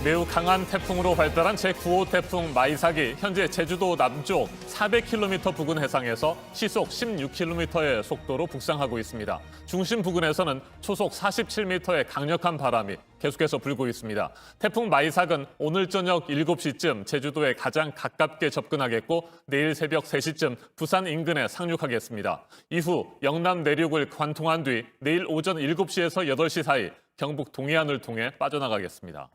매우 강한 태풍으로 발달한 제9호 태풍 마이삭이 현재 제주도 남쪽 400km 부근 해상에서 시속 16km의 속도로 북상하고 있습니다. 중심 부근에서는 초속 47m의 강력한 바람이 계속해서 불고 있습니다. 태풍 마이삭은 오늘 저녁 7시쯤 제주도에 가장 가깝게 접근하겠고 내일 새벽 3시쯤 부산 인근에 상륙하겠습니다. 이후 영남 내륙을 관통한 뒤 내일 오전 7시에서 8시 사이 경북 동해안을 통해 빠져나가겠습니다.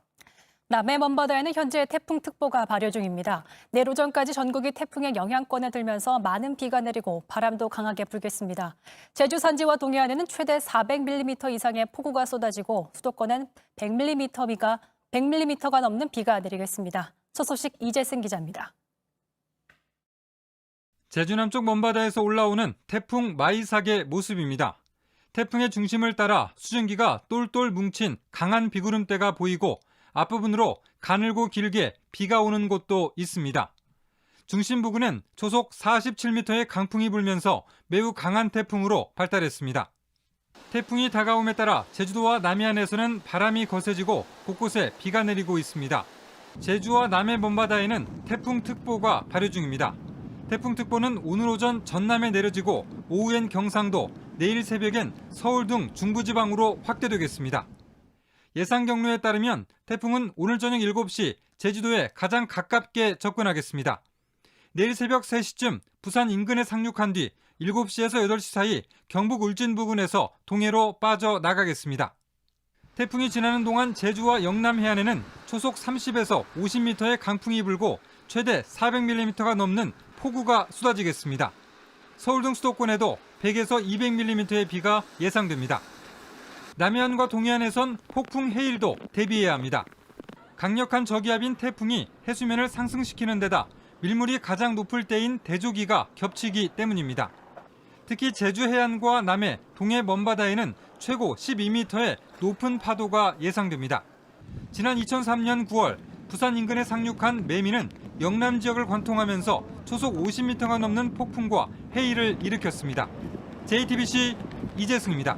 남해 먼바다에는 현재 태풍특보가 발효 중입니다. 내일 오전까지 전국이 태풍의 영향권에 들면서 많은 비가 내리고 바람도 강하게 불겠습니다. 제주 산지와 동해안에는 최대 400mm 이상의 폭우가 쏟아지고 수도권엔 100mm가 넘는 비가 내리겠습니다. 첫 소식 이재승 기자입니다. 제주 남쪽 먼바다에서 올라오는 태풍 마이삭의 모습입니다. 태풍의 중심을 따라 수증기가 똘똘 뭉친 강한 비구름대가 보이고 앞부분으로 가늘고 길게 비가 오는 곳도 있습니다. 중심 부근은 초속 47m의 강풍이 불면서 매우 강한 태풍으로 발달했습니다. 태풍이 다가옴에 따라 제주도와 남해안에서는 바람이 거세지고 곳곳에 비가 내리고 있습니다. 제주와 남해 먼바다에는 태풍특보가 발효 중입니다. 태풍특보는 오늘 오전 전남에 내려지고 오후엔 경상도, 내일 새벽엔 서울 등 중부지방으로 확대되겠습니다. 예상 경로에 따르면 태풍은 오늘 저녁 7시 제주도에 가장 가깝게 접근하겠습니다. 내일 새벽 3시쯤 부산 인근에 상륙한 뒤 7시에서 8시 사이 경북 울진 부근에서 동해로 빠져나가겠습니다. 태풍이 지나는 동안 제주와 영남 해안에는 초속 30에서 50m의 강풍이 불고 최대 400mm가 넘는 폭우가 쏟아지겠습니다. 서울 등 수도권에도 100에서 200mm의 비가 예상됩니다. 남해안과 동해안에선 폭풍 해일도 대비해야 합니다. 강력한 저기압인 태풍이 해수면을 상승시키는 데다 밀물이 가장 높을 때인 대조기가 겹치기 때문입니다. 특히 제주 해안과 남해, 동해 먼바다에는 최고 12m의 높은 파도가 예상됩니다. 지난 2003년 9월 부산 인근에 상륙한 매미는 영남 지역을 관통하면서 초속 50m가 넘는 폭풍과 해일을 일으켰습니다. JTBC 이재승입니다.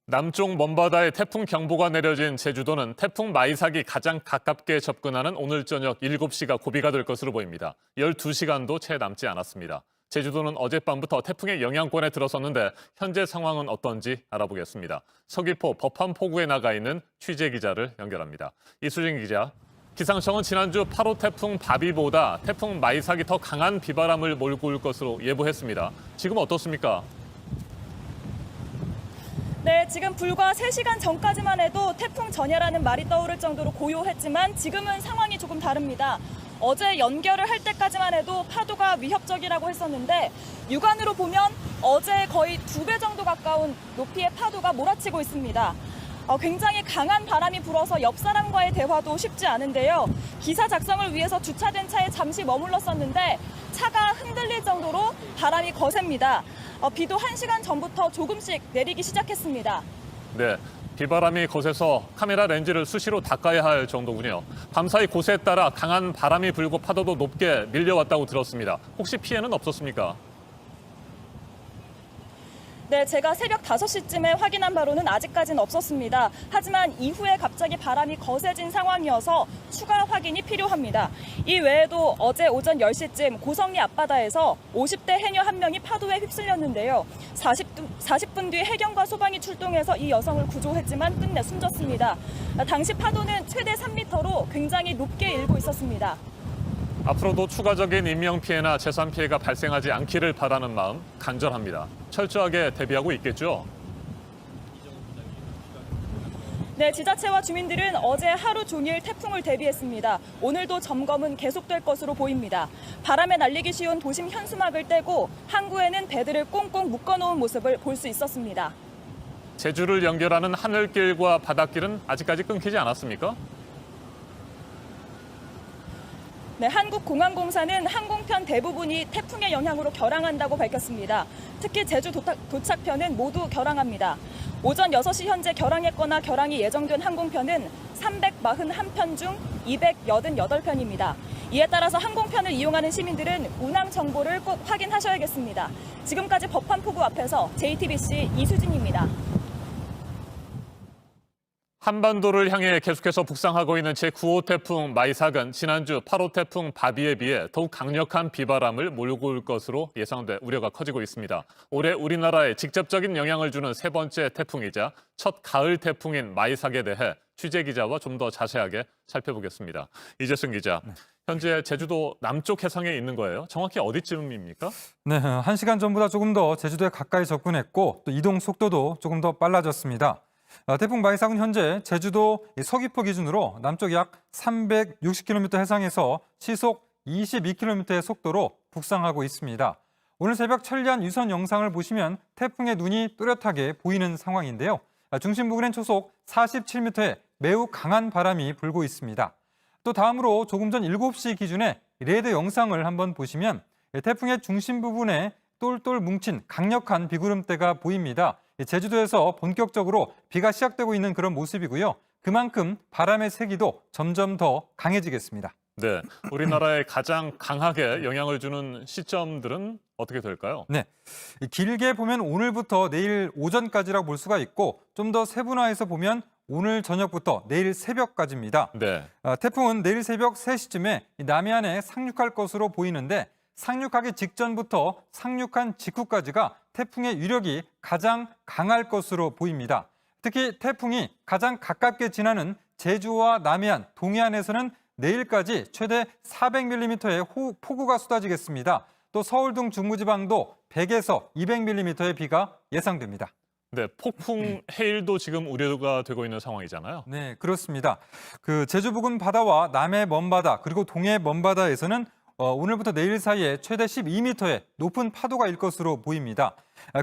남쪽 먼바다에 태풍 경보가 내려진 제주도는 태풍 마이삭이 가장 가깝게 접근하는 오늘 저녁 7시가 고비가 될 것으로 보입니다. 12시간도 채 남지 않았습니다. 제주도는 어젯밤부터 태풍의 영향권에 들어섰는데 현재 상황은 어떤지 알아보겠습니다. 서귀포 법한포구에 나가 있는 취재 기자를 연결합니다. 이수진 기자, 기상청은 지난주 8호 태풍 바비보다 태풍 마이삭이 더 강한 비바람을 몰고 올 것으로 예보했습니다. 지금 어떻습니까? 네, 지금 불과 3시간 전까지만 해도 태풍 전야라는 말이 떠오를 정도로 고요했지만 지금은 상황이 조금 다릅니다. 어제 연결을 할 때까지만 해도 파도가 위협적이라고 했었는데 육안으로 보면 어제 거의 2배 정도 가까운 높이의 파도가 몰아치고 있습니다. 굉장히 강한 바람이 불어서 옆 사람과의 대화도 쉽지 않은데요. 기사 작성을 위해서 주차된 차에 잠시 머물렀었는데 차가 흔들릴 정도로 바람이 거셉니다. 비도 1시간 전부터 조금씩 내리기 시작했습니다. 네, 비바람이 거세서 카메라 렌즈를 수시로 닦아야 할 정도군요. 밤사이 곳에 따라 강한 바람이 불고 파도도 높게 밀려왔다고 들었습니다. 혹시 피해는 없었습니까? 네, 제가 새벽 5시쯤에 확인한 바로는 아직까지는 없었습니다. 하지만 이후에 갑자기 바람이 거세진 상황이어서 추가 확인이 필요합니다. 이 외에도 어제 오전 10시쯤 고성리 앞바다에서 50대 해녀 한 명이 파도에 휩쓸렸는데요. 40분 뒤 해경과 소방이 출동해서 이 여성을 구조했지만 끝내 숨졌습니다. 당시 파도는 최대 3m로 굉장히 높게 일고 있었습니다. 앞으로도 추가적인 인명피해나 재산 피해가 발생하지 않기를 바라는 마음 간절합니다. 철저하게 대비하고 있겠죠? 네, 지자체와 주민들은 어제 하루 종일 태풍을 대비했습니다. 오늘도 점검은 계속될 것으로 보입니다. 바람에 날리기 쉬운 도심 현수막을 떼고 항구에는 배들을 꽁꽁 묶어놓은 모습을 볼 수 있었습니다. 제주를 연결하는 하늘길과 바닷길은 아직까지 끊기지 않았습니까? 네, 한국공항공사는 항공편 대부분이 태풍의 영향으로 결항한다고 밝혔습니다. 특히 제주 도착편은 모두 결항합니다. 오전 6시 현재 결항했거나 결항이 예정된 항공편은 341편 중 288편입니다. 이에 따라서 항공편을 이용하는 시민들은 운항 정보를 꼭 확인하셔야겠습니다. 지금까지 법한포구 앞에서 JTBC 이수진입니다. 한반도를 향해 계속해서 북상하고 있는 제9호 태풍 마이삭은 지난주 8호 태풍 바비에 비해 더욱 강력한 비바람을 몰고 올 것으로 예상돼 우려가 커지고 있습니다. 올해 우리나라에 직접적인 영향을 주는 세 번째 태풍이자 첫 가을 태풍인 마이삭에 대해 취재 기자와 좀 더 자세하게 살펴보겠습니다. 이재승 기자, 현재 제주도 남쪽 해상에 있는 거예요. 정확히 어디쯤입니까? 네, 1시간 전보다 조금 더 제주도에 가까이 접근했고 또 이동 속도도 조금 더 빨라졌습니다. 태풍 마이삭은 현재 제주도 서귀포 기준으로 남쪽 약 360km 해상에서 시속 22km의 속도로 북상하고 있습니다. 오늘 새벽 천리안 유선 영상을 보시면 태풍의 눈이 뚜렷하게 보이는 상황인데요. 중심 부근엔 초속 47m의 매우 강한 바람이 불고 있습니다. 또 다음으로 조금 전 7시 기준에 레이더 영상을 한번 보시면 태풍의 중심 부분에 똘똘 뭉친 강력한 비구름대가 보입니다. 제주도에서 본격적으로 비가 시작되고 있는 그런 모습이고요. 그만큼 바람의 세기도 점점 더 강해지겠습니다. 네, 우리나라에 가장 강하게 영향을 주는 시점들은 어떻게 될까요? 네, 길게 보면 오늘부터 내일 오전까지라고 볼 수가 있고 좀 더 세분화해서 보면 오늘 저녁부터 내일 새벽까지입니다. 네. 태풍은 내일 새벽 3시쯤에 남해안에 상륙할 것으로 보이는데 상륙하기 직전부터 상륙한 직후까지가 태풍의 위력이 가장 강할 것으로 보입니다. 특히 태풍이 가장 가깝게 지나는 제주와 남해안, 동해안에서는 내일까지 최대 400mm의 폭우가 쏟아지겠습니다. 또 서울 등 중부지방도 100에서 200mm의 비가 예상됩니다. 네, 폭풍 해일도 지금 우려가 되고 있는 상황이잖아요. 네, 그렇습니다. 제주 부근 바다와 남해 먼바다 그리고 동해 먼바다에서는 오늘부터 내일 사이에 최대 12m의 높은 파도가 일 것으로 보입니다.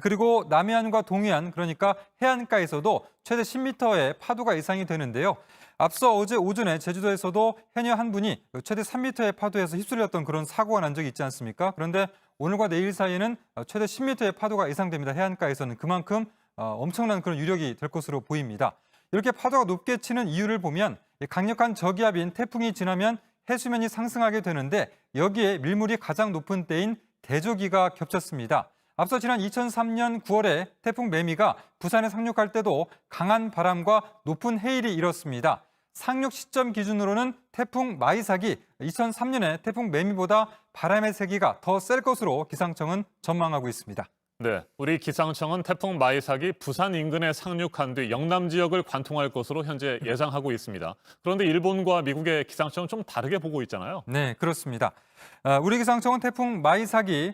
그리고 남해안과 동해안 그러니까 해안가에서도 최대 10m의 파도가 예상이 되는데요. 앞서 어제 오전에 제주도에서도 해녀 한 분이 최대 3m의 파도에서 휩쓸렸던 그런 사고가 난 적이 있지 않습니까? 그런데 오늘과 내일 사이에는 최대 10m의 파도가 예상됩니다. 해안가에서는 그만큼 엄청난 그런 유력이 될 것으로 보입니다. 이렇게 파도가 높게 치는 이유를 보면 강력한 저기압인 태풍이 지나면 해수면이 상승하게 되는데 여기에 밀물이 가장 높은 때인 대조기가 겹쳤습니다. 앞서 지난 2003년 9월에 태풍 매미가 부산에 상륙할 때도 강한 바람과 높은 해일이 일었습니다. 상륙 시점 기준으로는 태풍 마이삭이 2003년에 태풍 매미보다 바람의 세기가 더 셀 것으로 기상청은 전망하고 있습니다. 네, 우리 기상청은 태풍 마이삭이 부산 인근에 상륙한 뒤 영남 지역을 관통할 것으로 현재 예상하고 있습니다. 그런데 일본과 미국의 기상청은 좀 다르게 보고 있잖아요. 네, 그렇습니다. 우리 기상청은 태풍 마이삭이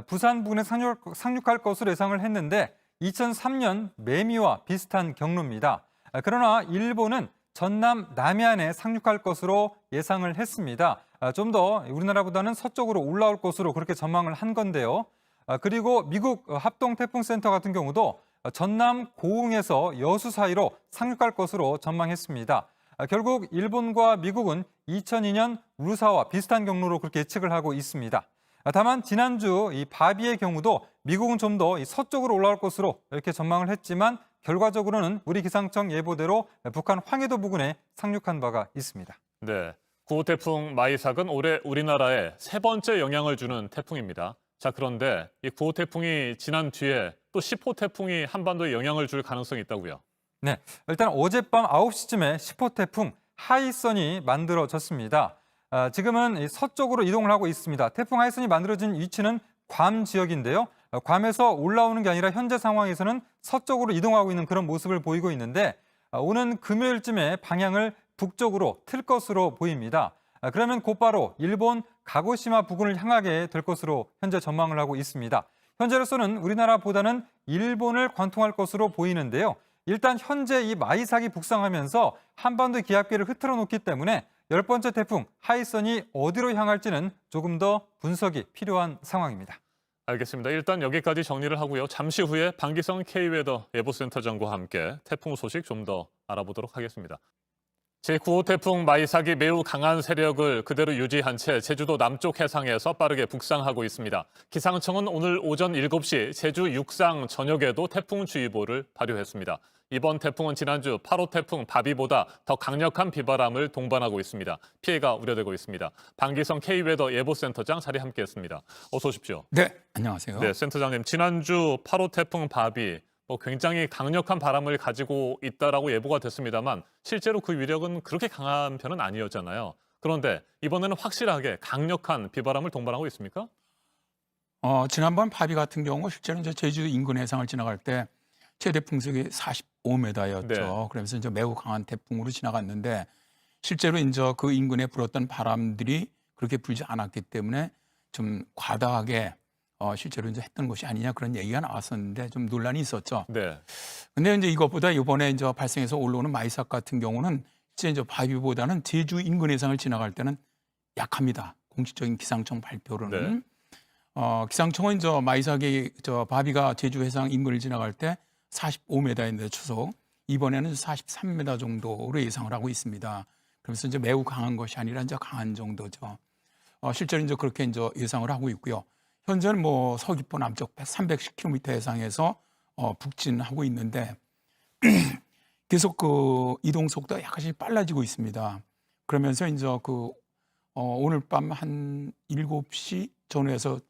부산 부근에 상륙할 것으로 예상을 했는데 2003년 매미와 비슷한 경로입니다. 그러나 일본은 전남 남해안에 상륙할 것으로 예상을 했습니다. 좀 더 우리나라보다는 서쪽으로 올라올 것으로 그렇게 전망을 한 건데요. 그리고 미국 합동태풍센터 같은 경우도 전남 고흥에서 여수 사이로 상륙할 것으로 전망했습니다. 결국 일본과 미국은 2002년 우루사와 비슷한 경로로 그렇게 예측을 하고 있습니다. 다만 지난주 이 바비의 경우도 미국은 좀 더 서쪽으로 올라올 것으로 이렇게 전망을 했지만 결과적으로는 우리 기상청 예보대로 북한 황해도 부근에 상륙한 바가 있습니다. 네, 9호 태풍 마이삭은 올해 우리나라에 세 번째 영향을 주는 태풍입니다. 자, 그런데 이 9호 태풍이 지난 뒤에 또 10호 태풍이 한반도에 영향을 줄 가능성이 있다고요? 네, 일단 어젯밤 9시쯤에 10호 태풍 하이선이 만들어졌습니다. 지금은 서쪽으로 이동을 하고 있습니다. 태풍 하이선이 만들어진 위치는 괌 지역인데요. 괌에서 올라오는 게 아니라 현재 상황에서는 서쪽으로 이동하고 있는 그런 모습을 보이고 있는데 오는 금요일쯤에 방향을 북쪽으로 틀 것으로 보입니다. 그러면 곧바로 일본 가고시마 부근을 향하게 될 것으로 현재 전망을 하고 있습니다. 현재로서는 우리나라보다는 일본을 관통할 것으로 보이는데요. 일단 현재 이 마이삭이 북상하면서 한반도 기압계를 흐트러 놓기 때문에 10번째 태풍 하이선이 어디로 향할지는 조금 더 분석이 필요한 상황입니다. 알겠습니다. 일단 여기까지 정리를 하고요. 잠시 후에 방기성 K웨더 예보센터장과 함께 태풍 소식 좀 더 알아보도록 하겠습니다. 제9호 태풍 마이삭이 매우 강한 세력을 그대로 유지한 채 제주도 남쪽 해상에서 빠르게 북상하고 있습니다. 기상청은 오늘 오전 7시 제주 육상 전역에도 태풍주의보를 발효했습니다. 이번 태풍은 지난주 8호 태풍 바비보다 더 강력한 비바람을 동반하고 있습니다. 피해가 우려되고 있습니다. 방기성 K웨더 예보센터장 자리 함께했습니다. 어서 오십시오. 네, 안녕하세요. 네, 센터장님. 지난주 8호 태풍 바비 굉장히 강력한 바람을 가지고 있다라고 예보가 됐습니다만 실제로 그 위력은 그렇게 강한 편은 아니었잖아요. 그런데 이번에는 확실하게 강력한 비바람을 동반하고 있습니까? 지난번 바비 같은 경우 실제로 이제 제주도 인근 해상을 지나갈 때 최대 풍속이 45m였죠. 네. 그러면서 이제 매우 강한 태풍으로 지나갔는데 실제로 이제 그 인근에 불었던 바람들이 그렇게 불지 않았기 때문에 좀 과다하게 실제로 이제 했던 것이 아니냐 그런 얘기가 나왔었는데 좀 논란이 있었죠. 네. 근데 이제 이것보다 이번에 이제 발생해서 올라오는 마이삭 같은 경우는 실제 이제 바비보다는 제주 인근 해상을 지나갈 때는 약합니다. 공식적인 기상청 발표로는. 기상청은 저 마이삭이 저 바비가 제주 해상 인근을 지나갈 때 45m인데 초속 이번에는 43m 정도로 예상을 하고 있습니다. 그래서 이제 매우 강한 것이 아니라 이제 강한 정도죠. 실제로 이제 그렇게 이제 예상을 하고 있고요. 현재는 뭐 서귀포 남쪽 310km 해상에서 북진하고 있는데 계속 그 이동 속도가 약간씩 빨라지고 있습니다. 그러면서 이제 그 오늘 밤 한 7시 전후에서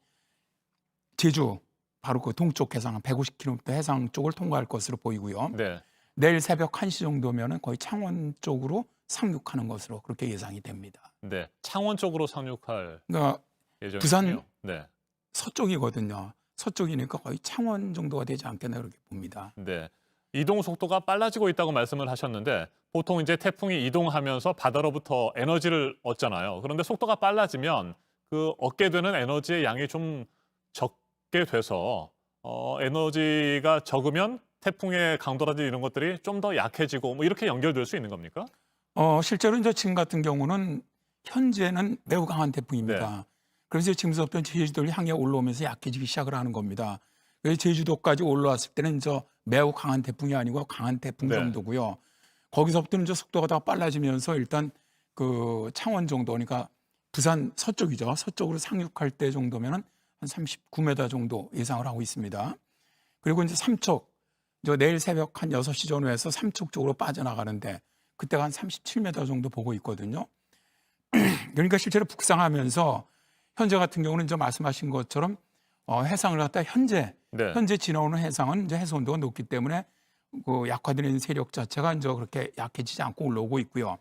제주 바로 그 동쪽 해상 150km 해상 쪽을 통과할 것으로 보이고요. 네. 내일 새벽 1시 정도면은 거의 창원 쪽으로 상륙하는 것으로 그렇게 예상이 됩니다. 네. 창원 쪽으로 상륙할 그러니까 예정이군요. 부산 네. 서쪽이거든요. 서쪽이니까 거의 창원 정도가 되지 않겠나 그렇게 봅니다. 네. 이동 속도가 빨라지고 있다고 말씀을 하셨는데 보통 이제 태풍이 이동하면서 바다로부터 에너지를 얻잖아요. 그런데 속도가 빨라지면 그 얻게 되는 에너지의 양이 좀 적게 돼서 에너지가 적으면 태풍의 강도라든지 이런 것들이 좀 더 약해지고 뭐 이렇게 연결될 수 있는 겁니까? 실제로 이제 지금 같은 경우는 현재는 매우 강한 태풍입니다. 네. 그래서 지금부터 제주도를 향해 올라오면서 약해지기 시작을 하는 겁니다. 그래서 제주도까지 올라왔을 때는 이제 매우 강한 태풍이 아니고 강한 태풍 네. 정도고요. 거기서부터는 이제 속도가 더 빨라지면서 일단 그 창원 정도, 그러니까 부산 서쪽이죠. 서쪽으로 상륙할 때 정도면은 한 39m 정도 예상을 하고 있습니다. 그리고 이제 삼척, 이제 내일 새벽 한 6시 전후에서 삼척 쪽으로 빠져나가는데 그때가 한 37m 정도 보고 있거든요. 그러니까 실제로 북상하면서 현재 같은 경우는 이제 말씀하신 것처럼 해상을 갖다 현재 지나오는 해상은 이제 해수 온도가 높기 때문에 그 약화되는 세력 자체가 이제 그렇게 약해지지 않고 올라오고 있고요.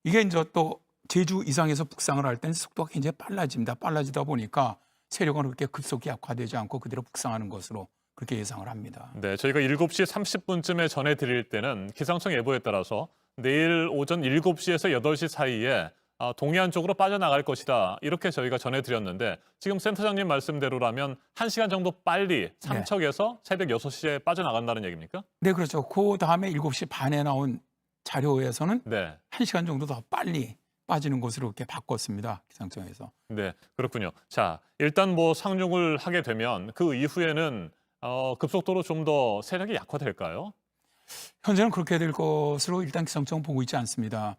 이게 이제 또 제주 이상에서 북상을 할 때는 속도가 굉장히 빨라집니다. 빨라지다 보니까 세력은 그렇게 급속히 약화되지 않고 그대로 북상하는 것으로 그렇게 예상을 합니다. 네, 저희가 7시 30분쯤에 전해드릴 때는 기상청 예보에 따라서 내일 오전 7시에서 8시 사이에 동해안 쪽으로 빠져나갈 것이다. 이렇게 저희가 전해드렸는데 지금 센터장님 말씀대로라면 1시간 정도 빨리 삼척에서 새벽 6시에 빠져나간다는 얘기입니까? 네, 그렇죠. 그 다음에 7시 반에 나온 자료에서는 네. 1시간 정도 더 빨리 빠지는 것으로 이렇게 바꿨습니다. 기상청에서. 네, 그렇군요. 자, 일단 뭐 상륙을 하게 되면 그 이후에는 급속도로 좀 더 세력이 약화될까요? 현재는 그렇게 될 것으로 일단 기상청은 보고 있지 않습니다.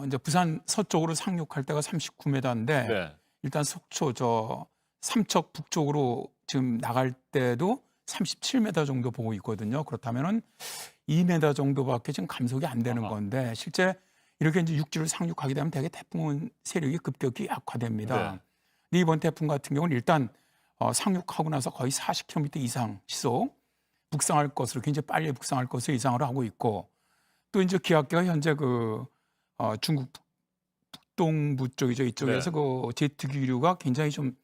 이제 부산 서쪽으로 상륙할 때가 39m인데 네. 일단 속초 삼척 북쪽으로 지금 나갈 때도 37m 정도 보고 있거든요. 그렇다면은 2m 정도밖에 지금 감속이 안 되는 건데 실제 이렇게 이제 육지를 상륙하게 되면 대개 태풍은 세력이 급격히 약화됩니다. 네. 근데 이번 태풍 같은 경우는 일단 상륙하고 나서 거의 40km 이상 시속 북상할 것으로 굉장히 빨리 북상할 것으로 예상을 하고 있고 또 이제 기압계가 현재 그 중국 북동부 쪽이죠. 이쪽에서 그 제트 기류가 굉장히 좀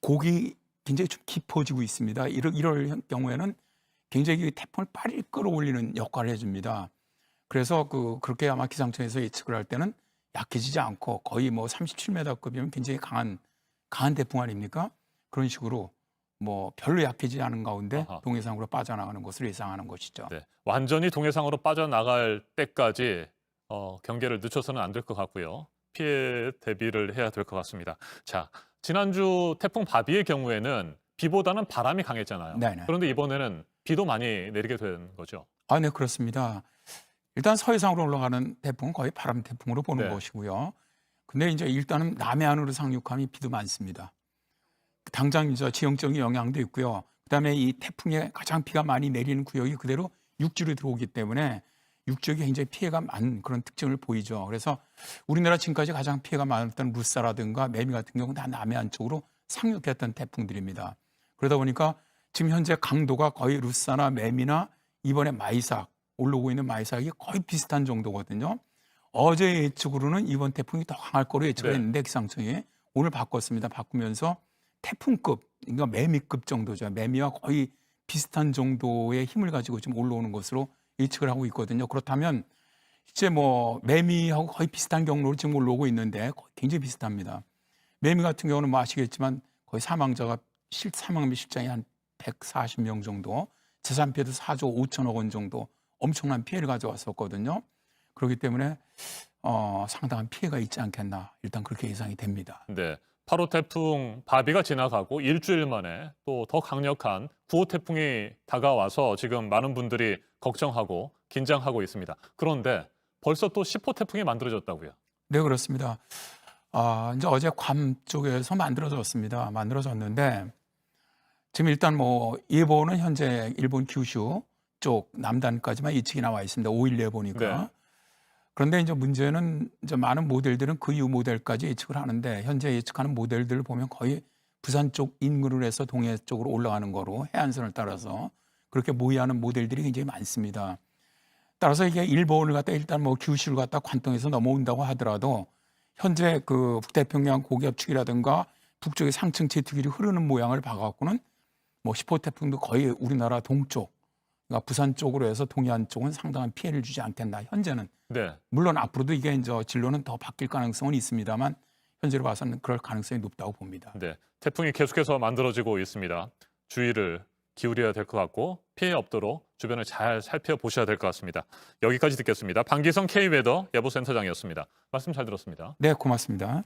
곡이 굉장히 좀 깊어지고 있습니다. 이럴 경우에는 굉장히 태풍을 빨리 끌어올리는 역할을 해줍니다. 그래서 그렇게 아마 기상청에서 예측을 할 때는 약해지지 않고 거의 뭐 37m급이면 굉장히 강한 태풍 아닙니까? 그런 식으로 뭐 별로 약해지지 않은 가운데 동해상으로 빠져나가는 것을 예상하는 것이죠. 네. 완전히 동해상으로 빠져나갈 때까지 경계를 늦춰서는 안 될 것 같고요. 피해 대비를 해야 될 것 같습니다. 자, 지난주 태풍 바비의 경우에는 비보다는 바람이 강했잖아요. 네네. 그런데 이번에는 비도 많이 내리게 된 거죠. 네, 그렇습니다. 일단 서해상으로 올라가는 태풍은 거의 바람 태풍으로 보는 네. 것이고요. 근데 이제 일단은 남해안으로 상륙하면 비도 많습니다. 당장 이제 지형적인 영향도 있고요. 그다음에 이 태풍에 가장 비가 많이 내리는 구역이 그대로 육지로 들어오기 때문에 육지에 굉장히 피해가 많은 그런 특징을 보이죠. 그래서 우리나라 지금까지 가장 피해가 많았던 루사라든가 매미 같은 경우는 다 남해안 쪽으로 상륙했던 태풍들입니다. 그러다 보니까 지금 현재 강도가 거의 루사나 매미나 이번에 마이삭 올라오고 있는 마이삭이 거의 비슷한 정도거든요. 어제 예측으로는 이번 태풍이 더 강할 거로 예측을 네. 했는데 기상청이 오늘 바꿨습니다. 바꾸면서 태풍급, 그러니까 매미급 정도죠. 매미와 거의 비슷한 정도의 힘을 가지고 지금 올라오는 것으로 예측을 하고 있거든요. 그렇다면 이제 뭐 매미하고 거의 비슷한 경로로 지금 올라오고 있는데 굉장히 비슷합니다. 매미 같은 경우는 뭐 아시겠지만 거의 사망자가 사망 실장이 한 140명 정도, 재산 피해도 4조 5천억 원 정도 엄청난 피해를 가져왔었거든요. 그렇기 때문에 상당한 피해가 있지 않겠나 일단 그렇게 예상이 됩니다. 네. 8호 태풍 바비가 지나가고 일주일 만에 또 더 강력한 9호 태풍이 다가와서 지금 많은 분들이 걱정하고 긴장하고 있습니다. 그런데 벌써 또 10호 태풍이 만들어졌다고요? 네, 그렇습니다. 이제 어제 괌 쪽에서 만들어졌는데 지금 일단 뭐 예보는 현재 일본 규슈 쪽 남단까지만 예측이 나와 있습니다. 5일 예보니까. 네. 그런데 이제 문제는 이제 많은 모델들은 그 이후 모델까지 예측을 하는데 현재 예측하는 모델들을 보면 거의 부산 쪽 인근으로 해서 동해 쪽으로 올라가는 거로 해안선을 따라서 그렇게 모의하는 모델들이 굉장히 많습니다. 따라서 이게 일본을 갖다 일단 뭐 규슈를 갖다 관통해서 넘어온다고 하더라도 현재 그 북태평양 고기압축이라든가 북쪽의 상층 제트기이 흐르는 모양을 봐갖고는 뭐 10호 태풍도 거의 우리나라 동쪽, 그러니까 부산 쪽으로 해서 동해안 쪽은 상당한 피해를 주지 않겠나 현재는. 네. 물론 앞으로도 이게 이제 진로는 더 바뀔 가능성은 있습니다만 현재로 봐서는 그럴 가능성이 높다고 봅니다. 네. 태풍이 계속해서 만들어지고 있습니다. 주의를 기울여야 될 것 같고 피해 없도록 주변을 잘 살펴보셔야 될 것 같습니다. 여기까지 듣겠습니다. 방기성 K웨더 예보센터장이었습니다. 말씀 잘 들었습니다. 네, 고맙습니다.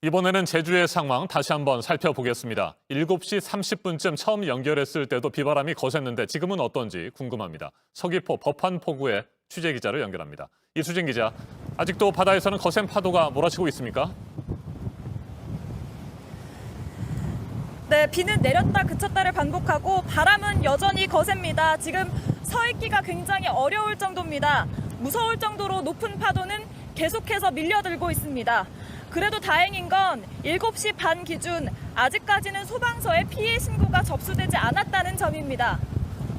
이번에는 제주의 상황 다시 한번 살펴보겠습니다. 7시 30분쯤 처음 연결했을 때도 비바람이 거셌는데 지금은 어떤지 궁금합니다. 서귀포 법한포구의 취재 기자를 연결합니다. 이수진 기자, 아직도 바다에서는 거센 파도가 몰아치고 있습니까? 네, 비는 내렸다 그쳤다를 반복하고 바람은 여전히 거셉니다. 지금 서 있기가 굉장히 어려울 정도입니다. 무서울 정도로 높은 파도는 계속해서 밀려들고 있습니다. 그래도 다행인 건 7시 반 기준 아직까지는 소방서에 피해 신고가 접수되지 않았다는 점입니다.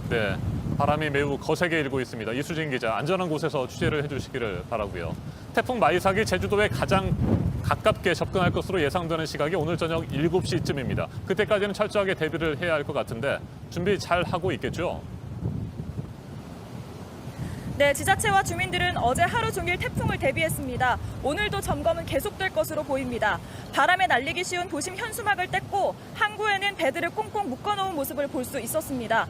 네, 바람이 매우 거세게 일고 있습니다. 이수진 기자, 안전한 곳에서 취재를 해주시기를 바라고요. 태풍 마이삭이 제주도에 가장 가깝게 접근할 것으로 예상되는 시각이 오늘 저녁 7시쯤입니다. 그때까지는 철저하게 대비를 해야 할 것 같은데 준비 잘 하고 있겠죠? 네, 지자체와 주민들은 어제 하루 종일 태풍을 대비했습니다. 오늘도 점검은 계속될 것으로 보입니다. 바람에 날리기 쉬운 도심 현수막을 뗐고 항구에는 배들을 꽁꽁 묶어놓은 모습을 볼 수 있었습니다.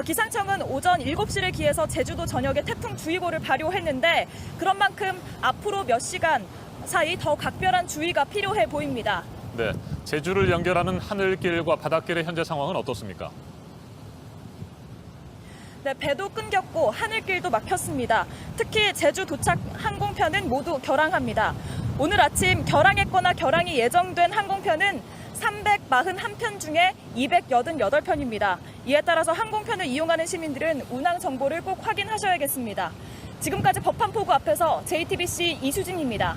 기상청은 오전 7시를 기해서 제주도 전역에 태풍주의보를 발효했는데 그런 만큼 앞으로 몇 시간 사이 더 각별한 주의가 필요해 보입니다. 네, 제주를 연결하는 하늘길과 바닷길의 현재 상황은 어떻습니까? 네, 배도 끊겼고 하늘길도 막혔습니다. 특히 제주 도착 항공편은 모두 결항합니다. 오늘 아침 결항했거나 결항이 예정된 항공편은 341편 중에 288편입니다. 이에 따라서 항공편을 이용하는 시민들은 운항 정보를 꼭 확인하셔야겠습니다. 지금까지 법한포구 앞에서 JTBC 이수진입니다.